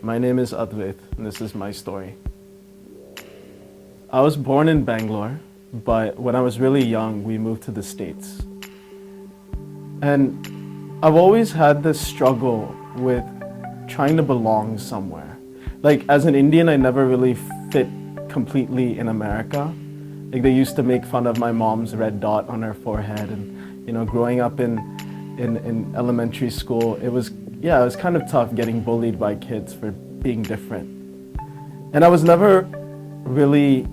My name is Advait, and this is my story. I was born in Bangalore, but when I was really young, we moved to the States. And I've always had this struggle with trying to belong somewhere. Like, as an Indian, I never really fit completely in America. Like, they used to make fun of my mom's red dot on her forehead, and growing up in elementary school, it was kind of tough getting bullied by kids for being different. And I was never really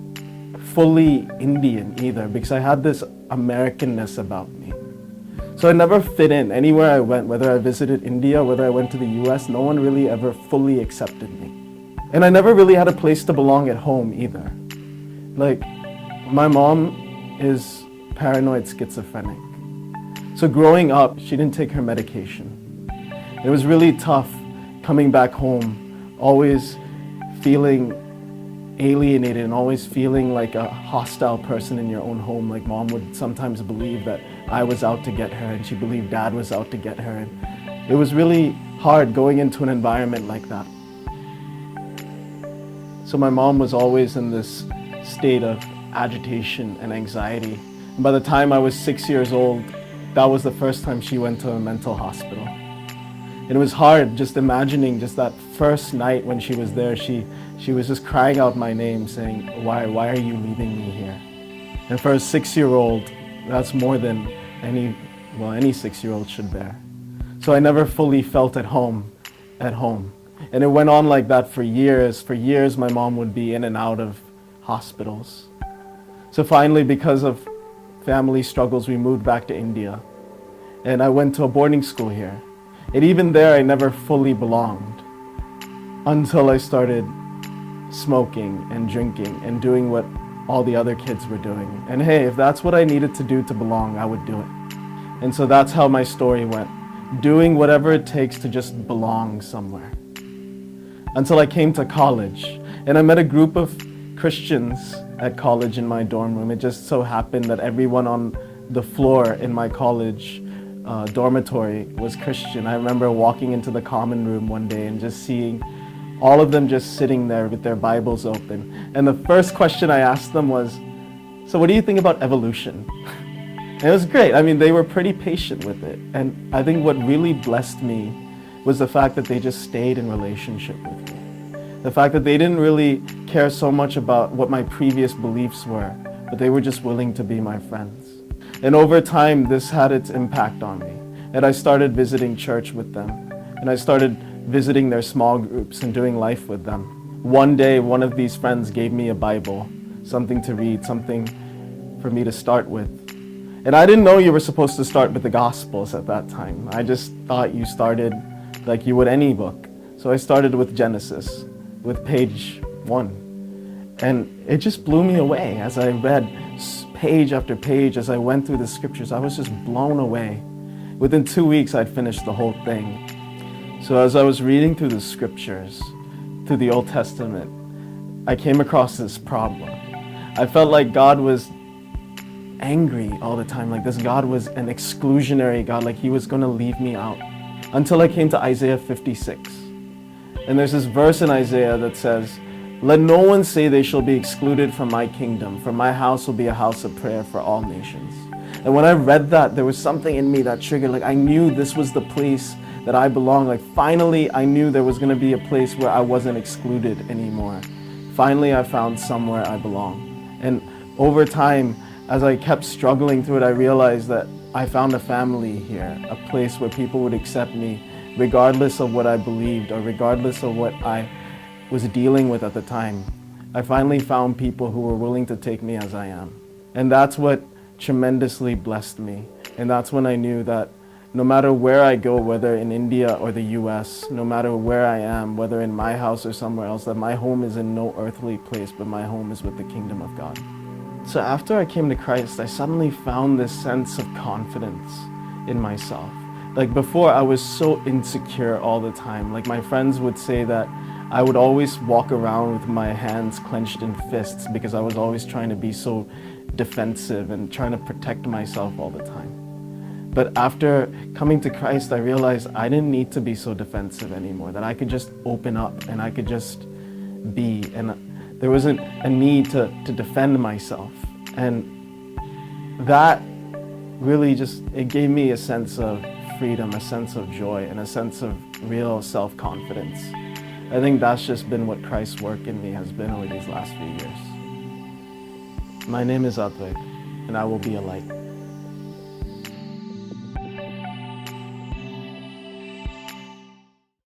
fully Indian either, because I had this Americanness about me. So I never fit in anywhere I went, whether I visited India, whether I went to the US, no one really ever fully accepted me. And I never really had a place to belong at home either. Like, my mom is paranoid schizophrenic. So growing up, she didn't take her medication. It was really tough coming back home, always feeling alienated and always feeling like a hostile person in your own home. Like, mom would sometimes believe that I was out to get her, and she believed dad was out to get her. And it was really hard going into an environment like that. So my mom was always in this state of agitation and anxiety. And by the time I was 6 years old, that was the first time she went to a mental hospital. And it was hard just imagining just that first night when she was there. She was just crying out my name, saying, why are you leaving me here? And for a 6-year-old, that's more than any 6-year-old should bear. So I never fully felt at home. And it went on like that for years. For years, my mom would be in and out of hospitals. So finally, because of family struggles, we moved back to India. And I went to a boarding school here. And even there, I never fully belonged until I started smoking and drinking and doing what all the other kids were doing. And hey, if that's what I needed to do to belong, I would do it. And so that's how my story went, doing whatever it takes to just belong somewhere. Until I came to college, and I met a group of Christians at college in my dorm room. It just so happened that everyone on the floor in my college dormitory was Christian. I remember walking into the common room one day and just seeing all of them just sitting there with their Bibles open. And the first question I asked them was, so what do you think about evolution? And it was great. I mean, they were pretty patient with it. And I think what really blessed me was the fact that they just stayed in relationship with me. The fact that they didn't really care so much about what my previous beliefs were, but they were just willing to be my friends. And over time, this had its impact on me. And I started visiting church with them. And I started visiting their small groups and doing life with them. One day, one of these friends gave me a Bible, something to read, something for me to start with. And I didn't know you were supposed to start with the Gospels at that time. I just thought you started like you would any book. So I started with Genesis, with page 1. And it just blew me away as I read page after page, as I went through the scriptures. I was just blown away. Within 2 weeks, I'd finished the whole thing. So as I was reading through the scriptures, through the Old Testament, I came across this problem. I felt like God was angry all the time, like this God was an exclusionary God, like he was going to leave me out. Until I came to Isaiah 56. And there's this verse in Isaiah that says, let no one say they shall be excluded from my kingdom, for my house will be a house of prayer for all nations. And when I read that, there was something in me that triggered, like I knew this was the place that I belong. Like finally, I knew there was going to be a place where I wasn't excluded anymore. Finally, I found somewhere I belong. And over time, as I kept struggling through it, I realized that I found a family here, a place where people would accept me regardless of what I believed or regardless of what I was dealing with at the time. I finally found people who were willing to take me as I am. And that's what tremendously blessed me. And that's when I knew that no matter where I go, whether in India or the US, no matter where I am, whether in my house or somewhere else, that my home is in no earthly place, but my home is with the kingdom of God. So after I came to Christ, I suddenly found this sense of confidence in myself. Like before, I was so insecure all the time. Like my friends would say that I would always walk around with my hands clenched in fists because I was always trying to be so defensive and trying to protect myself all the time. But after coming to Christ, I realized I didn't need to be so defensive anymore, that I could just open up and I could just be. And there wasn't a need to defend myself. And that really it gave me a sense of freedom, a sense of joy, and a sense of real self-confidence. I think that's just been what Christ's work in me has been over these last few years. My name is Advait, and I will be a light.